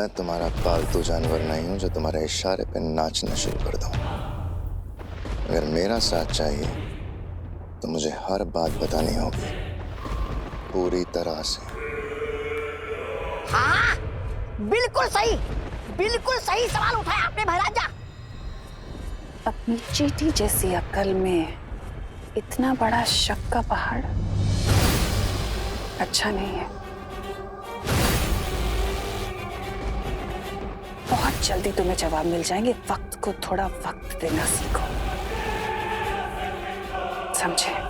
मैं तुम्हारा पालतू जानवर नहीं हूं जो तुम्हारे इशारे पे नाचना शुरू कर दूं। अगर मेरा साथ चाहिए तो मुझे हर बात बतानी होगी, पूरी तरह से। हाँ, बिल्कुल सही सवाल उठाया आपने महाराजा। अपनी चींटी जैसी अक्ल में इतना बड़ा शक का पहाड़ अच्छा नहीं है। बहुत जल्दी तुम्हें जवाब मिल जाएंगे। वक्त को थोड़ा वक्त देना सीखो, समझे?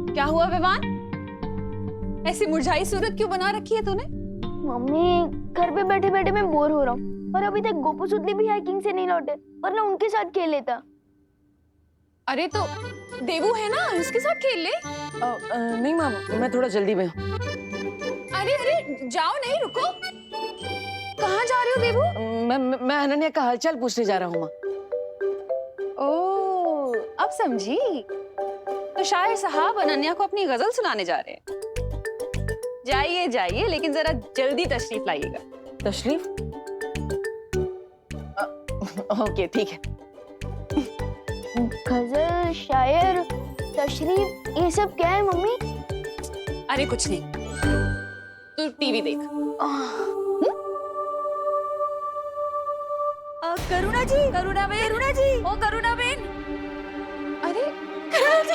क्या हुआ विवान? ऐसी मुरझाई सूरत क्यों बना रखी है तूने? मम्मी, घर पे बैठे बैठे मैं बोर हो रहा हूँ और अभी तक गोपू सुतली भी हाइकिंग से नहीं लौटे, वरना उनके साथ खेल लेता। अरे तो देवू है ना, उसके साथ खेल ले। नहीं माँ, मैं थोड़ा जल्दी में हूँ। अरे जाओ, नहीं रुको। कहाँ जा रहे हो देवू? मैं अनन्या का हालचाल पूछने जा रहा हूँ माँ। ओह, अब समझी। तो शायर साहब अनन्या को अपनी गजल सुनाने जा रहे हैं। जाइए जाइए, लेकिन जरा जल्दी तशरीफ लाइएगा। तशरीफ? ओके, ठीक है। गजल, शायर, तशरीफ, ये सब क्या है मम्मी? अरे कुछ नहीं, तू टीवी देख। करुणा जी, करुणा जी, ओ करुणा बेन। अरे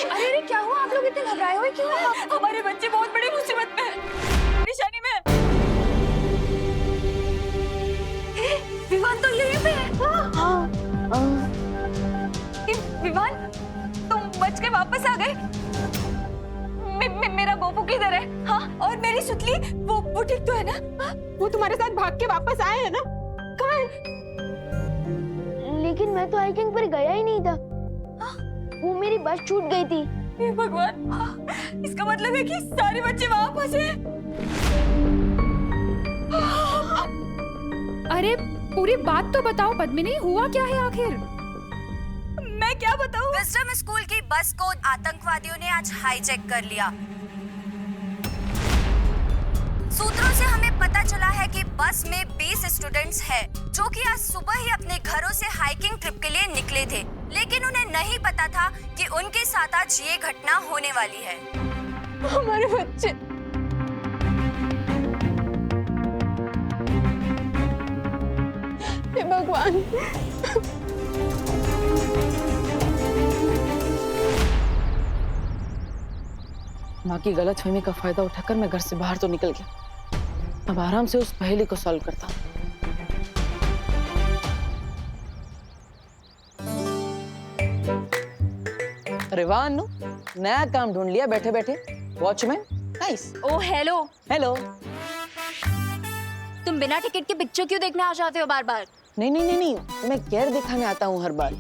अरे क्या हुआ? आप लोग इतने घबराए हुए क्यों हैं? हमारे बच्चे बहुत बड़ी मुसीबत में हैं, परेशानी में। विवान तो यहीं पे है। विवान, तुम बच के वापस आ गए। मेरा गोपू किधर है? हाँ, और मेरी सुतली, वो ठीक तो है ना? वो तुम्हारे साथ भाग के वापस आए हैं ना? कहाँ है? लेकिन मैं तो हाइकिंग पर गया ही नहीं था। वो मेरी बस छूट गई थी। हे भगवान, इसका मतलब है कि सारे बच्चे वहां फंसे हैं। अरे पूरी बात तो बताओ पद्मिनी, हुआ क्या है आखिर? मैं क्या बताऊं? विजडम स्कूल की बस को आतंकवादियों ने आज हाईजैक कर लिया। सूत्रों से हमें पता चला है कि बस में 20 स्टूडेंट्स हैं, जो कि आज सुबह ही अपने घरों से हाइकिंग ट्रिप के लिए निकले थे, लेकिन उन्हें नहीं पता था कि उनके साथ आज ये घटना होने वाली है। हमारे बच्चे। हे भगवान। माँ की गलतफहमी का फायदा उठाकर मैं घर से बाहर तो निकल गया। अब आराम से उस पहेली को सॉल्व करता हूँ। अरे वाह अनु, नया काम ढूंढ लिया बैठे बैठे। Watchman, nice. Oh hello. Hello. तुम बिना टिकट के पिक्चर क्यों देखने आ जाते हो बार बार? नहीं, मैं केयर दिखाने आता हूँ हर बार।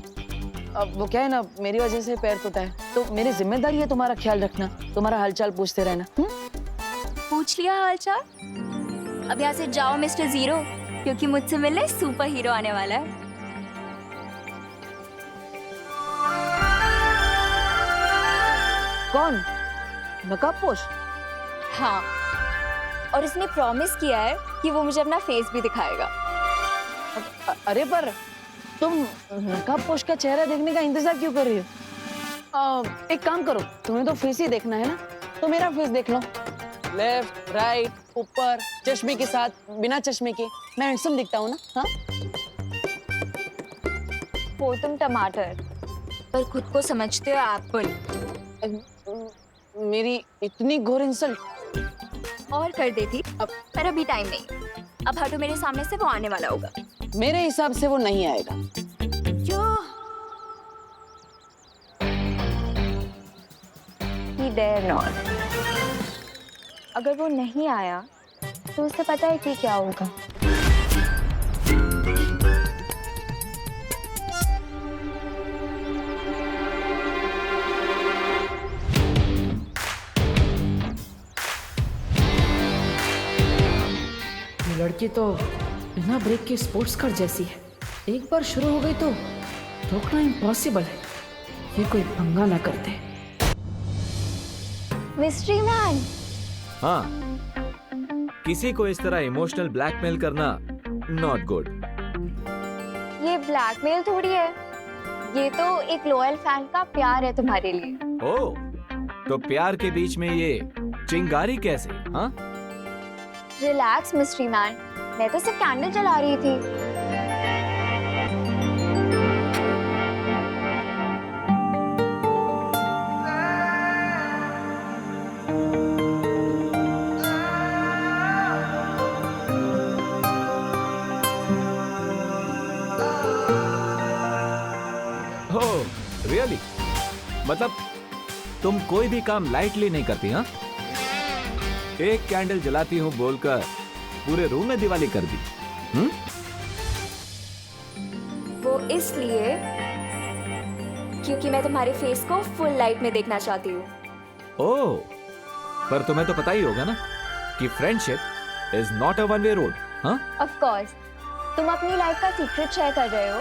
अब वो क्या है ना, मेरी वजह से पैर टूटा है, तो मेरी जिम्मेदारी है तुम्हारा ख्याल रखना, तुम्हारा हालचाल पूछते रहना। पूछ लिया हालचाल? अब यहाँ से जाओ मिस्टर जीरो, क्योंकि मुझसे मिलने सुपर हीरो आने वाला है। कौन? नकाबपोश? हाँ, और इसने प्रॉमिस किया है कि वो मुझे अपना फेस भी दिखाएगा। अरे पर तुम नकाबपोश का चेहरा देखने का इंतजार क्यों कर रही हो? एक काम करो, तुम्हें तो फेस ही देखना है ना, तो मेरा फेस देख लो। लेफ्ट, राइट, ऊपर, चश्मे के साथ, बिना चश्मे के, मैं हैंडसम दिखता हूँ ना? हाँ? हो तुम टमाटर, पर खुद को समझते हो एप्पल। मेरी इतनी घोर इंसल्ट और कर देती, पर अभी टाइम नहीं। अब हटो मेरे सामने से, वो आने वाला होगा। मेरे हिसाब से वो नहीं आएगा। क्यों? He dare not। अगर वो नहीं आया तो उसे पता है कि क्या होगा। लड़की तो बिना ब्रेक के स्पोर्ट्स कार जैसी है। एक बार शुरू हो गई तो रोकना इम्पॉसिबल है। ये कोई पंगा ना करते। मिस्ट्री मैन, हाँ, किसी को इस तरह इमोशनल ब्लैकमेल करना नॉट गुड। ये ब्लैकमेल थोड़ी है, ये तो एक लॉयल फैन का प्यार है तुम्हारे लिए। ओह, तो प्यार के बीच में ये चिंगारी कैसे? हाँ, रिलैक्स मिस्ट्री मैन, मैं तो सिर्फ कैंडल जला रही थी। ओह, रियली? मतलब तुम कोई भी काम लाइटली नहीं करती? हाँ, एक कैंडल जलाती हूँ बोलकर पूरे रूम में दिवाली कर दी। वो इसलिए क्योंकि मैं तुम्हारे फेस को फुल लाइट में देखना चाहती हूँ। ओह, पर तुम्हें तो पता ही होगा ना कि friendship is not a one way road. हाँ, ऑफ कोर्स, तुम अपनी लाइफ का सीक्रेट शेयर कर रहे हो,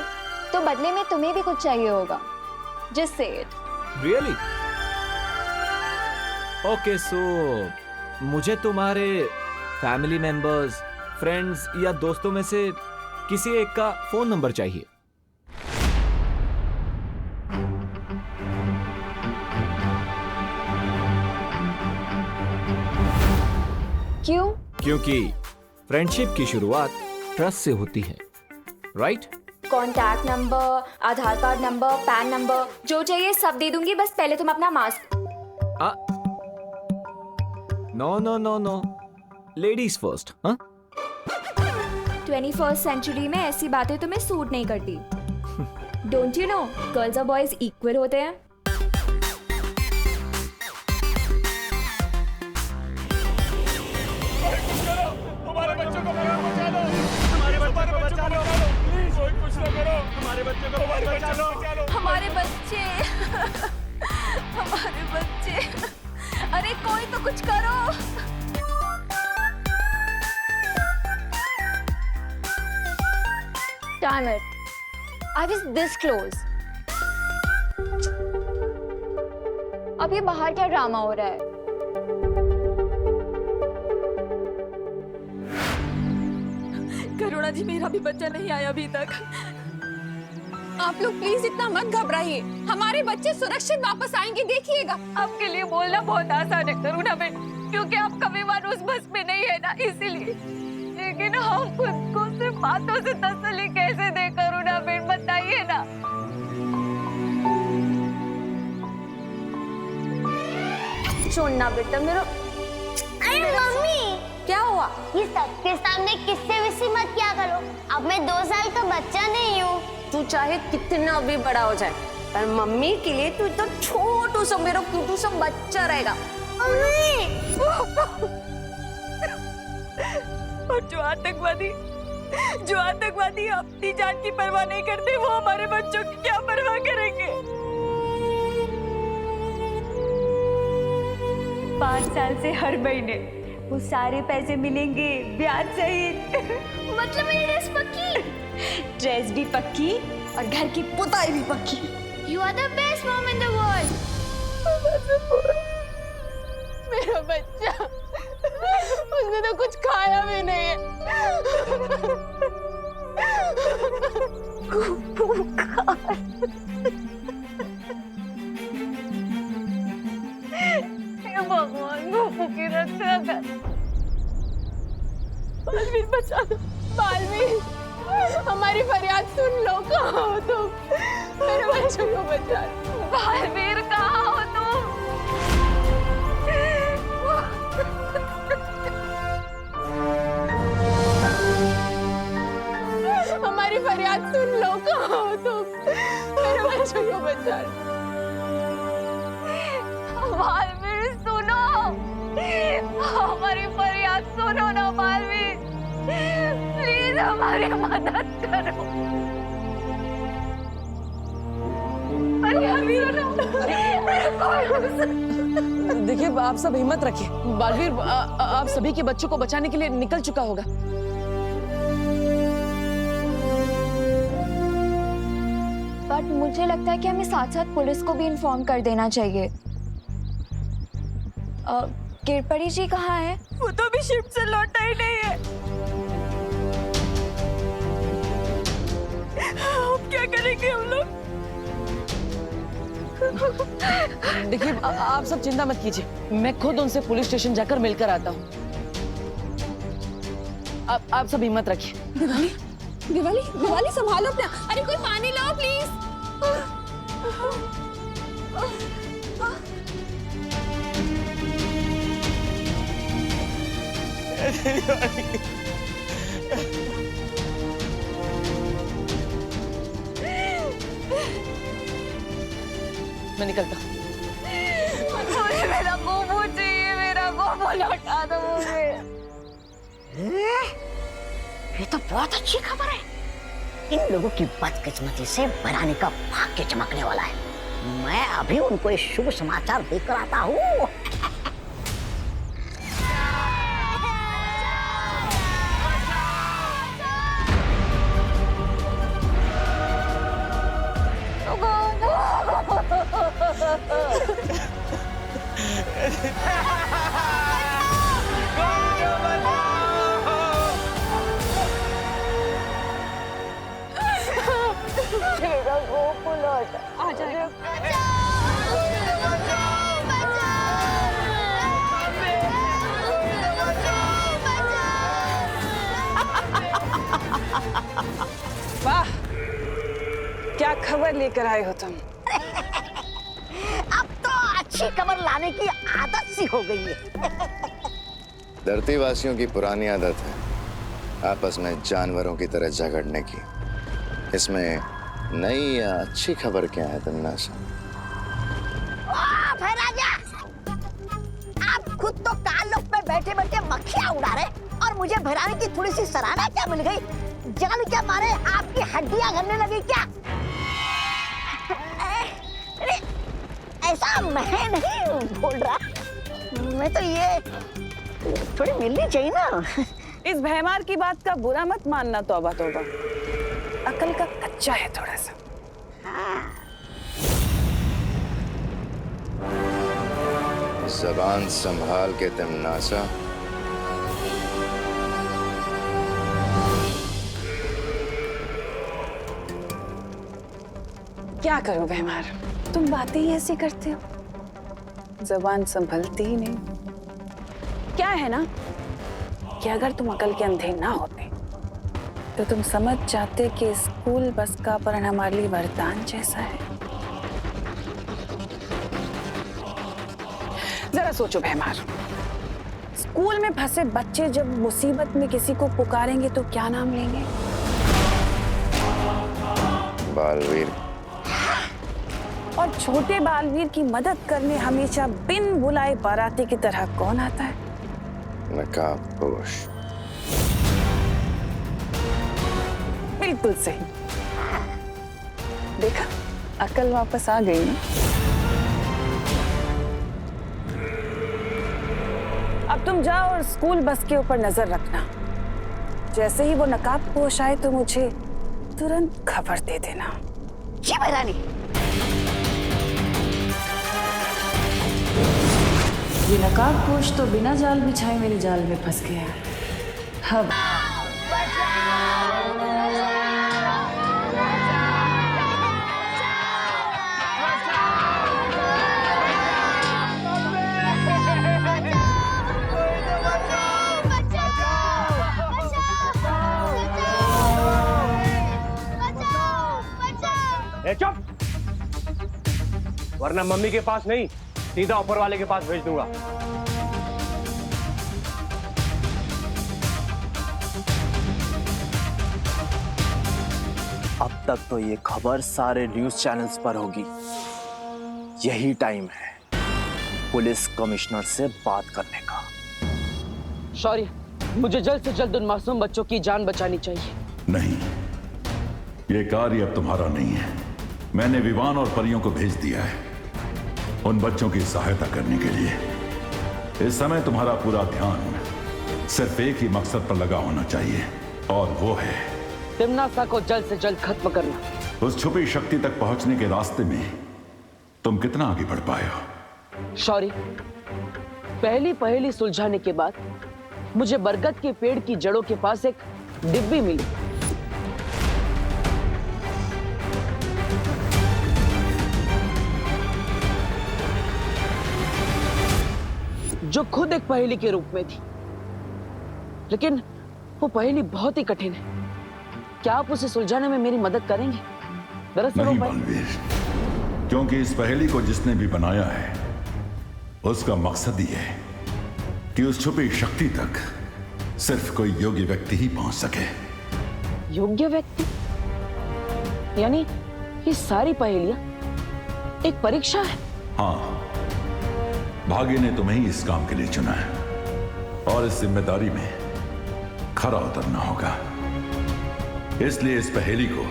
तो बदले में तुम्हें भी कुछ चाहिए होगा। Just say it. Really? Okay, सो मुझे तुम्हारे फैमिली मेंबर्स, फ्रेंड्स या दोस्तों में से किसी एक का फोन नंबर चाहिए। क्यों? क्योंकि फ्रेंडशिप की शुरुआत ट्रस्ट से होती है, right? Contact number, Aadhaar card number, PAN number, जो चाहिए सब दे दूंगी, बस पहले तुम अपना mask. No no no no, ladies first. हाँ, 21st सेंचुरी में ऐसी बातें तुम्हें सूट नहीं करती। डोंट यू नो, गर्ल्स और बॉयज इक्वल होते हैं। हमारे बच्चों को बचा लो, हमारे बच्चों को बचा लो, प्लीज कोई कुछ ना करो, हमारे बच्चों को बचा लो, हमारे बच्चे हमारे बच्चे, अरे कोई तो कुछ करो। Damn it. I was this close. अब ये बाहर क्या ड्रामा हो रहा है? करुणा जी, मेरा भी बच्चा नहीं आया अभी तक। आप लोग प्लीज इतना मत घबराइए, हमारे बच्चे सुरक्षित वापस आएंगे, देखिएगा। आपके लिए बोलना बहुत आसान है करुणा बेन, क्योंकि आपका विमान उस बस में नहीं है ना, इसीलिए। लेकिन हम खुद को सिर्फ बातों से तसल्ली कैसे दे करुणा बेन, बताइए ना। सुनना बेटा मेरा। अरे मम्मी, क्या हुआ? ये सबके सामने किससे विसी मत क्या करो। अब मैं 2 साल का बच्चा नहीं हूँ। तू चाहे कितना भी बड़ा हो जाए, पर मम्मी के लिए तू तो छोटू सा मेरा क्यूटू सा बच्चा रहेगा। मम्मी, और जो आतंकवादी अपनी जान की परवाह नहीं करते, वो हमारे बच्चों की क्या परवाह करेंगे? 5 साल से हर महीने वो सारे पैसे मिलेंगे, ब्याज सहित। मतलब मेरी ड्रेस पक्की? ड्रेस भी पक्की और घर की पुताई भी पक्की। You are the best mom in the world. मेरा बच्चा, उसने तो कुछ खाया भी नहीं है। भगवान, गोपू की रक्षा कर। बालवीर बचा दो, बालवीर, हमारी फरियाद सुन लो। कहाँ हो तुम? मेरे बच्चों को बचा लो। बालवीर, कहाँ हो तुम? हमारी फरियाद सुन लो। कहाँ हो तुम? मेरे बच्चों को बचा लो। बालवीर, सुनो, हमारी फरियाद सुनो ना बालवीर, प्लीज हमारी मदद करो। देखिए, आप सब हिम्मत रखिए। बालवीर आप सभी के बच्चों को बचाने के लिए निकल चुका होगा। बट मुझे लगता है कि हमें साथ साथ पुलिस को भी इन्फॉर्म कर देना चाहिए। गिरपरी जी कहाँ है? वो तो अभी शिफ्ट से लौटा ही नहीं है। अब क्या करेंगे हम लोग? देखिए आप सब चिंता मत कीजिए, मैं खुद उनसे पुलिस स्टेशन जाकर मिलकर आता हूँ। आप सब हिम्मत रखिए। दिवाली दिवाली संभालो अपना। अरे कोई पानी लाओ प्लीज। मैं निकलता। मुझे मेरा गोबू चाहिए, मेरा गोबू लौटा दो मुझे। ये तो बहुत अच्छी खबर है। इन लोगों की बदकिस्मती से भराने का भाग्य चमकने वाला है। मैं अभी उनको ये शुभ समाचार देकर आता हूँ। मेरा गोपू लौटा। आ जाएगा। वाह, क्या खबर लेकर आए हो तुम? अब तो अच्छी खबर लाने की आदत सी हो गई है। धरती वासियों की पुरानी आदत है आपस में जानवरों की तरह झगड़ने की। इसमें नई या अच्छी खबर क्या है तन्नासा? वाह राजा, आप खुद तो कालों पे बैठे बैठे मक्खियां उड़ा रहे और मुझे भराने की थोड़ी सी सराहना क्या मिल गई? जान क्या मारे आपकी हड्डियां गलने लगी क्या? अरे ऐसा मैं नहीं बोल रहा, मैं तो ये थोड़ी मिलनी चाहिए ना। इस भैमार की बात का बुरा मत मानना, तौबा तौबा, अकल का कच्चा है थोड़ा सा। जबान संभाल के तन्नासा। क्या करूं भैमार, तुम बातें ही ऐसी करते हो, जबान संभलती ही नहीं। क्या है ना कि अगर तुम अकल के अंधे ना होते तो तुम समझ जाते कि स्कूल बस का अपहरण हमारे लिए वरदान जैसा है। जरा सोचो भैमार, स्कूल में फंसे बच्चे जब मुसीबत में किसी को पुकारेंगे तो क्या नाम लेंगे? बालवीर। और छोटे बालवीर की मदद करने हमेशा बिन बुलाए बाराती की तरह कौन आता है? नकाबपोश। बिल्कुल सही। देखा, अकल वापस आ गई ना। अब तुम जाओ और स्कूल बस के ऊपर नजर रखना। जैसे ही वो नकाबपोश आए तो मुझे तुरंत खबर दे देना। जी महारानी। ये नकाबपोश तो बिना जाल बिछाए मेरे जाल में फंस गया। अब चुप, वरना मम्मी के पास नहीं सीधा ऊपर वाले के पास भेज दूंगा। अब तक तो ये खबर सारे न्यूज़ चैनल्स पर होगी। यही टाइम है पुलिस कमिश्नर से बात करने का। शौर्य, मुझे जल्द से जल्द उन मासूम बच्चों की जान बचानी चाहिए। नहीं, ये कार्य अब तुम्हारा नहीं है। मैंने विवान और परियों को भेज दिया है उन बच्चों की सहायता करने के लिए। इस समय तुम्हारा पूरा ध्यान सिर्फ एक ही मकसद पर लगा होना चाहिए और वो है तिम्नासा को जल्द से जल्द खत्म करना। उस छुपी शक्ति तक पहुंचने के रास्ते में तुम कितना आगे बढ़ पाए हो? शौरी, पहली पहेली सुलझाने के बाद मुझे बरगद के पेड़ की जड़ों के पास एक डिब्बी मिली। जो खुद एक पहेली के रूप में थी, लेकिन वो पहेली बहुत ही कठिन है। क्या आप उसे सुलझाने में मेरी मदद करेंगे? दरअसल नहीं बलवीर, क्योंकि इस पहेली को जिसने भी बनाया है उसका मकसद ही है कि उस छुपी शक्ति तक सिर्फ कोई योग्य व्यक्ति ही पहुंच सके। योग्य व्यक्ति? यानी ये सारी पहेलियां एक परीक्षा है? हाँ, भाग्य ने तुम्हें ही इस काम के लिए चुना है और इस जिम्मेदारी में खरा उतरना होगा। इसलिए इस पहेली को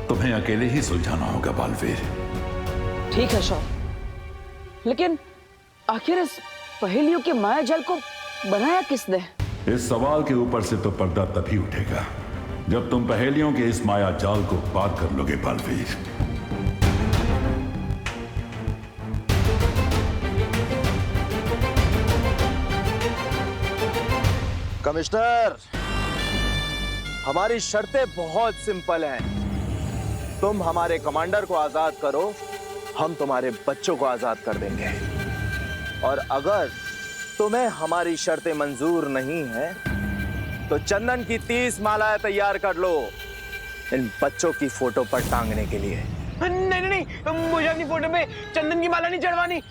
तुम्हें अकेले ही सुलझाना होगा बालवीर। ठीक है शौर, लेकिन आखिर इस पहेलियों के माया जाल को बनाया किसने? इस सवाल के ऊपर से तो पर्दा तभी उठेगा जब तुम पहेलियों के इस माया जाल को पार कर लोगे बालवीर। कमिश्नर, हमारी शर्तें बहुत सिंपल हैं। तुम हमारे कमांडर को आजाद करो, हम तुम्हारे बच्चों को आजाद कर देंगे। और अगर तुम्हें हमारी शर्तें मंजूर नहीं है तो चंदन की 30 मालाएं तैयार कर लो इन बच्चों की फोटो पर टांगने के लिए। नहीं नहीं, मुझे अपनी फोटो पे चंदन की माला नहीं चढ़वानी।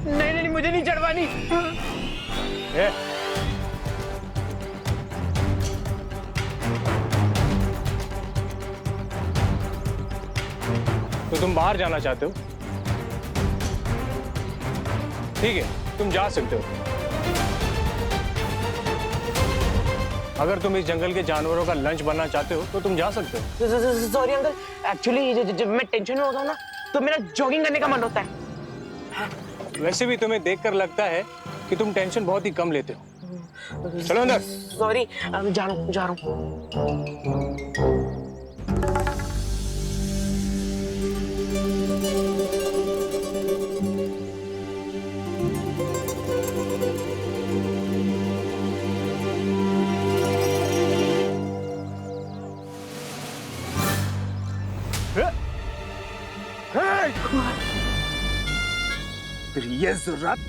नहीं नहीं, मुझे नहीं चढ़वानी। तो तुम बाहर जाना चाहते हो? ठीक है, तुम जा सकते हो। अगर तुम इस जंगल के जानवरों का लंच बनना चाहते हो तो तुम जा सकते हो। सॉरी अंकल, एक्चुअली जब मैं टेंशन में होता हूँ ना तो मेरा जॉगिंग करने का मन होता है। वैसे भी तुम्हें देखकर लगता है कि तुम टेंशन बहुत ही कम लेते हो। चलो अंदर। सॉरी, जा रहा हूँ। ये जुर्रत,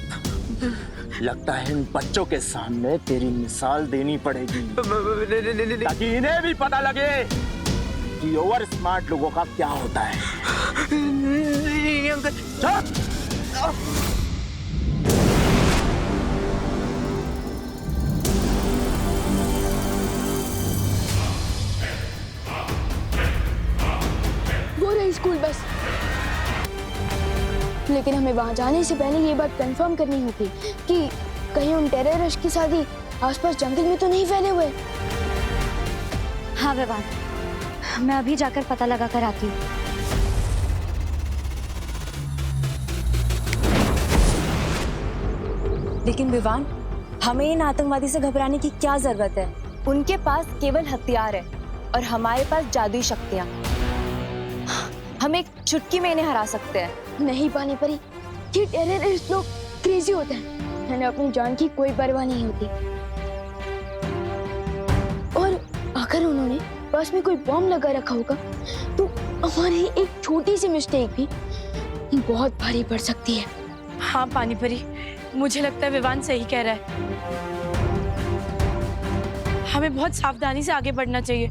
लगता है इन बच्चों के सामने तेरी मिसाल देनी पड़ेगी ताकि इन्हें भी पता लगे कि ओवर स्मार्ट लोगों का क्या होता है। वो रही स्कूल बस। लेकिन हमें वहां जाने से पहले ये बात कंफर्म करनी होगी कि कहीं उन टेररिस्ट की शादी आसपास जंगल में तो नहीं फैले हुए। हाँ विवान, मैं अभी जाकर पता लगा कर आती हूँ। लेकिन विवान, हमें इन आतंकवादी से घबराने की क्या जरूरत है? उनके पास केवल हथियार है और हमारे पास जादुई शक्तियाँ। हम एक चुटकी में इन्हें हरा सकते हैं। नहीं पानी परी, ये टेररिस्ट लोग क्रेजी होते हैं। उन्हें अपनी जान की कोई परवाह नहीं होती। और अगर उन्होंने पास में कोई बॉम्ब लगा रखा होगा तो हमारी एक छोटी सी मिस्टेक भी बहुत भारी पड़ सकती है। हाँ पानी परी, मुझे लगता है विवान सही कह रहा है। हमें बहुत सावधानी से आगे बढ़ना चाहिए।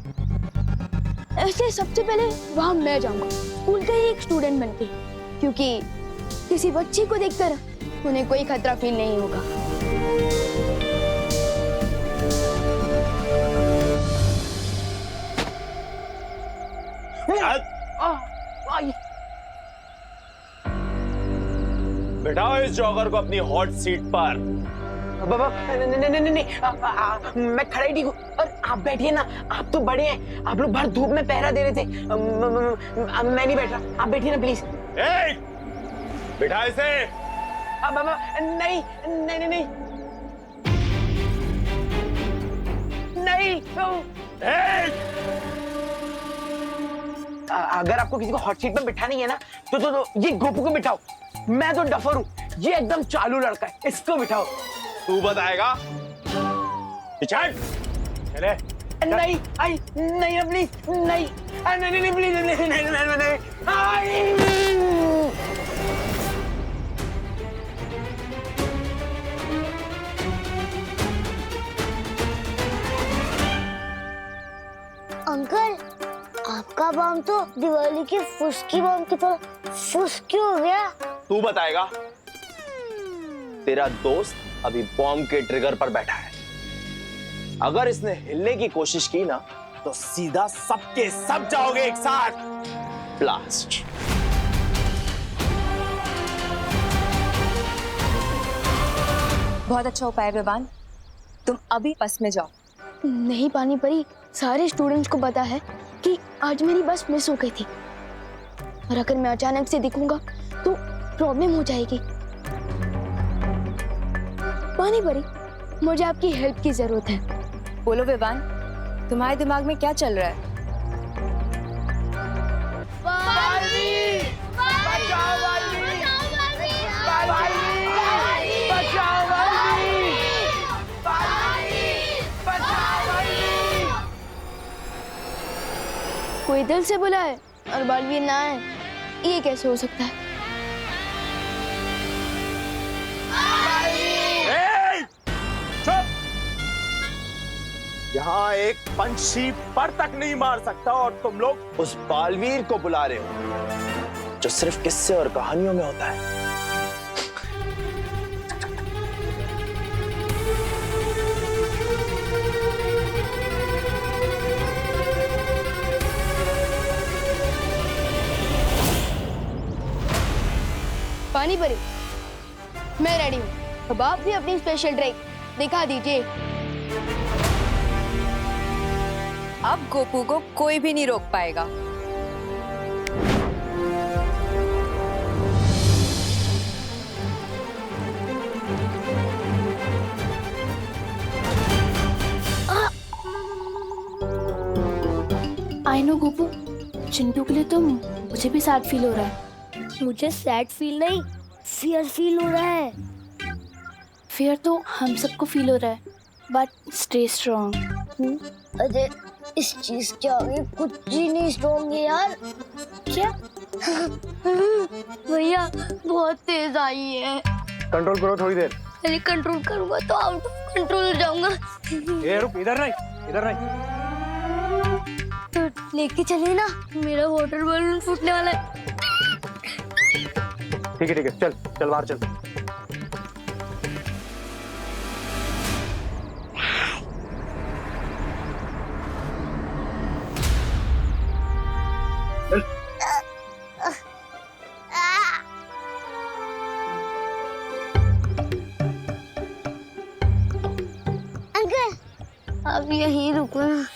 ऐसे सबसे पहले वहां मैं जाऊंगा, स्कूल का ही एक स्टूडेंट बनके, क्योंकि किसी बच्ची को देखकर उन्हें कोई खतरा फील नहीं होगा। बैठाओ इस जॉगर को अपनी हॉट सीट पर। बाबा नहीं, मैं खड़ा ही ठीक हूँ। और आप बैठिए ना, आप तो बड़े हैं, आप लोग बाहर धूप में पहरा दे रहे थे। मैं नहीं बैठ रहा, आप बैठिए ना प्लीज। बैठा इसे। बाबा नहीं नहीं नहीं नहीं। अगर आपको किसी को हॉट सीट में बिठानी है ना तो ये गोपू को बिठाओ। मैं तो डफर हूँ, ये एकदम चालू लड़का है, इसको बिठाओ। तू बताएगा? चल चले। नहीं आई नहीं प्लीज नहीं नहीं प्लीज नहीं अंकल, आपका बम तो दिवाली की फुसकी बम की तरह फुसकी हो गया। तू बताएगा? तेरा दोस्त अभी बॉम्ब के ट्रिगर पर बैठा है। अगर इसने हिलने की कोशिश की ना तो सीधा सबके सब जाओगे एक साथ। ब्लास्ट। बहुत अच्छा उपाय विवान, तुम अभी बस में जाओ। नहीं पानी परी, सारे स्टूडेंट्स को पता है कि आज मेरी बस मिस हो गई थी और अगर मैं अचानक से दिखूंगा तो प्रॉब्लम हो जाएगी। पानी परी, मुझे आपकी हेल्प की जरूरत है। बोलो विवान, तुम्हारे दिमाग में क्या चल रहा है? कोई दिल से बुला है और बालवीर ना है, ये कैसे हो सकता है? यहाँ एक पंछी पर तक नहीं मार सकता और तुम लोग उस बालवीर को बुला रहे हो जो सिर्फ किस्से और कहानियों में होता है। पानी परी, मैं रेडी हूँ। अब आप भी अपनी स्पेशल ट्रिक दिखा दीजिए। अब गोपू को कोई भी नहीं रोक पाएगा। आई नो गोपू, चिंटू के लिए तो मुझे भी सैड फील हो रहा है। मुझे सैड फील नहीं, फियर फील हो रहा है। फियर तो हम सबको फील हो रहा है, बट स्टे स्ट्रॉन्ग। अरे इस चीज के आगे कुछ ही नहीं स्ट्रॉन्ग है यार। क्या? भैया बहुत तेज आई है। कंट्रोल करो थोड़ी देर। अरे कंट्रोल करूंगा तो आउट ऑफ कंट्रोल हो जाऊंगा। ये रुक, इधर नहीं, इधर नहीं। तो लेके चलिए ना, मेरा वाटर बलून फूटने वाला है। ठीक है, चल चल बाहर चल। अंकल, अब यहीं रुको ना।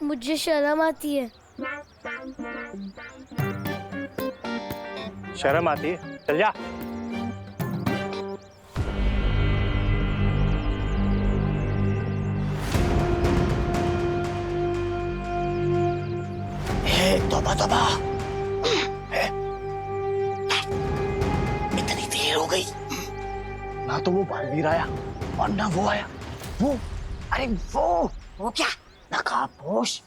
मुझे शर्म आती है। शर्म आती है? चल जा। तौबा तौबा, इतनी देर हो गई, ना तो वो बालवीर आया और ना वो आया। वो, अरे वो क्या नकाबपोश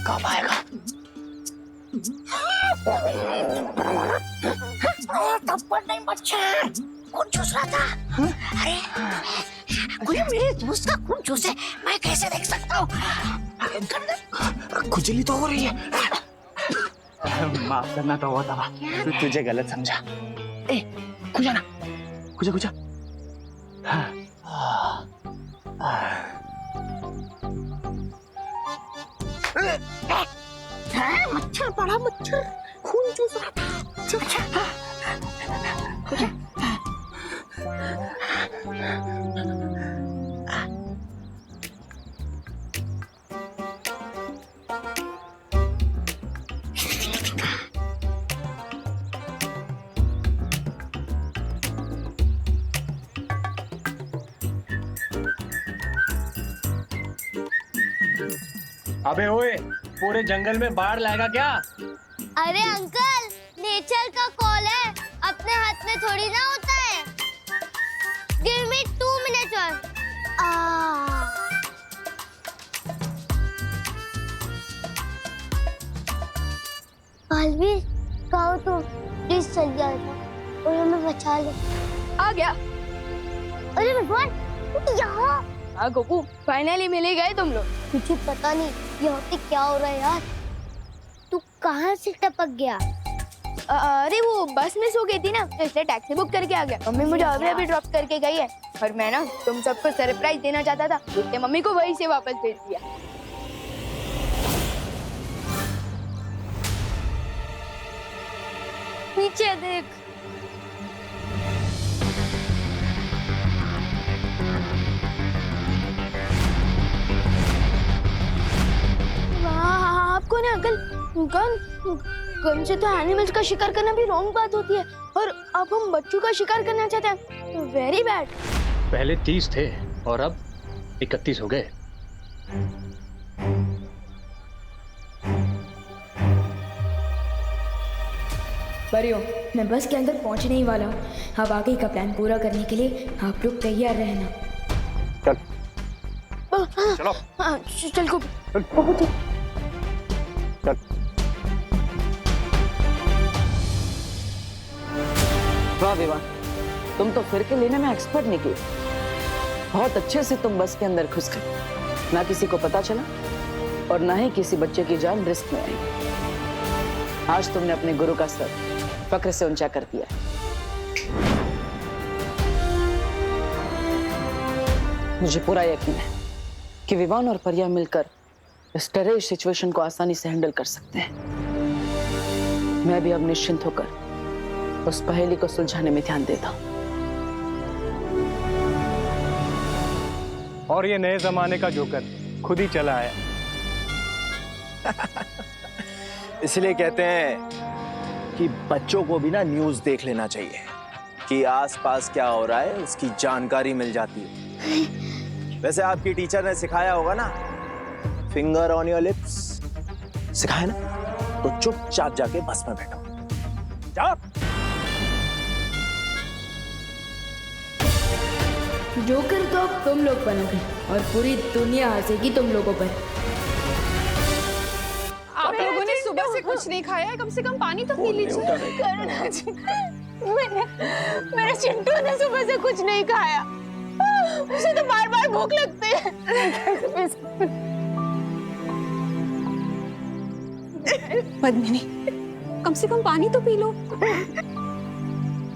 कब आएगा? थप्पड़ नहीं मच्छर, खून चूस रहा था। अरे कोई मेरे दोस्त का खून चूसे, मैं कैसे देख सकता हूँ? खुजली तो हो रही है। माफ करना तो होता था, तुझे गलत समझा। ए, खुजा ना, खुजा खुजा। मच्छर, बड़ा मच्छर, खून चूस रहा था। खुजा। अबे ओए, पूरे जंगल में बाढ़ लाएगा क्या? अरे अंकल, नेचर का कॉल है, अपने हाथ में थोड़ी ना होता है। Give me 2 minutes और बालवीर, कहो तो प्लीज चल जाओ और हमें बचा लो। आ गया। अरे भगवान, यहाँ। हाँ गोपू, फाइनली मिल ही गए तुम लोग। मुझे पता नहीं यहाँ पे क्या हो रहा है यार। तू कहाँ से टपक गया? अरे वो बस मिस हो गई थी ना, तो इसलिए टैक्सी बुक करके आ गया। मम्मी मुझे अभी ड्रॉप करके गई है और मैं ना तुम सबको सरप्राइज देना चाहता था, इसलिए मम्मी को वहीं से वापस भेज दिया। नीचे देख। आपको ना अंकल, गन से तो एनिमल्स का शिकार करना भी रॉन्ग बात होती है, और अब हम बच्चों का शिकार करना चाहते हैं, वेरी बैड। पहले 30 थे और अब 31 हो गए। परियो, मैं बस के अंदर पहुंचने ही वाला हूँ। अब आगे का प्लान पूरा करने के लिए आप लोग तैयार रहना। चल चलो। चल को चल। वाह विवान, तुम तो फिरके लेने में एक्सपर्ट निकली। बहुत अच्छे से तुम बस के अंदर घुस गए, ना किसी को पता चला और ना ही किसी बच्चे की जान रिस्क में आई। आज तुमने अपने गुरु का सर फक्र से ऊंचा कर दिया। मुझे पूरा यकीन है कि विवान और परिया मिलकर इस टेररिस्ट सिचुएशन को आसानी से हैंडल कर सकते हैं। मैं भी अब निश्चिंत होकर उस पहेली को सुलझाने में ध्यान देता हूं। और ये नए जमाने का जोकर खुद ही चला आया। इसलिए कहते हैं कि बच्चों को भी ना न्यूज़ देख लेना चाहिए कि आसपास क्या हो रहा है, उसकी जानकारी मिल जाती है। वैसे आपकी टीचर ने सिखाया होगा ना, फिंगर ऑन योर लिप्स, सिखाया ना? तो चुपचाप जाके बस में बैठो। जाओ। जोकर तो अब तुम लोग बनोगे और पूरी दुनिया हंसेगी तुम लोगों पर। आप लोगों ने सुबह से कुछ नहीं खाया है, कम से कम पानी तो पी लीजिए। करुणा जी, मेरे चिंटू ने सुबह से कुछ नहीं खाया, उसे तो बार बार भूख लगती है। पद्मिनी, कम से कम पानी तो पी लो।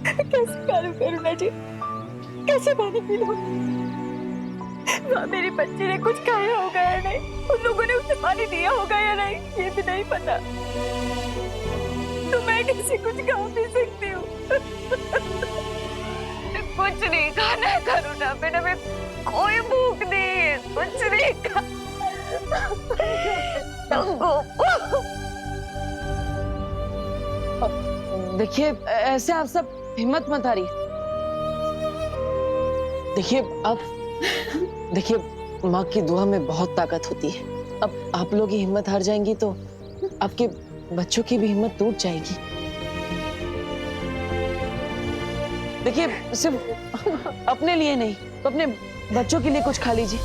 कैसे करूं करुणा जी, कैसे पानी पी लूं? मेरी बच्ची ने कुछ खाया होगा या नहीं, उन लोगों ने उसे पानी दिया होगा या नहीं, ये भी नहीं पता। तो मैं कैसे कुछ खा पी सकती हूँ? कुछ नहीं खाना है करुणा, मैंने कोई भूख नहीं है, कुछ नहीं खा। देखिए, ऐसे आप सब हिम्मत मत हारिए। देखिए माँ की दुआ में बहुत ताकत होती है। अब आप लोग ही हिम्मत हार जाएंगी तो आपके बच्चों की भी हिम्मत टूट जाएगी। देखिए, सिर्फ अपने लिए नहीं तो अपने बच्चों के लिए कुछ खा लीजिए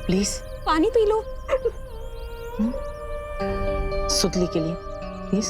प्लीज। पानी पी लो। सुतली के लिए प्लीज।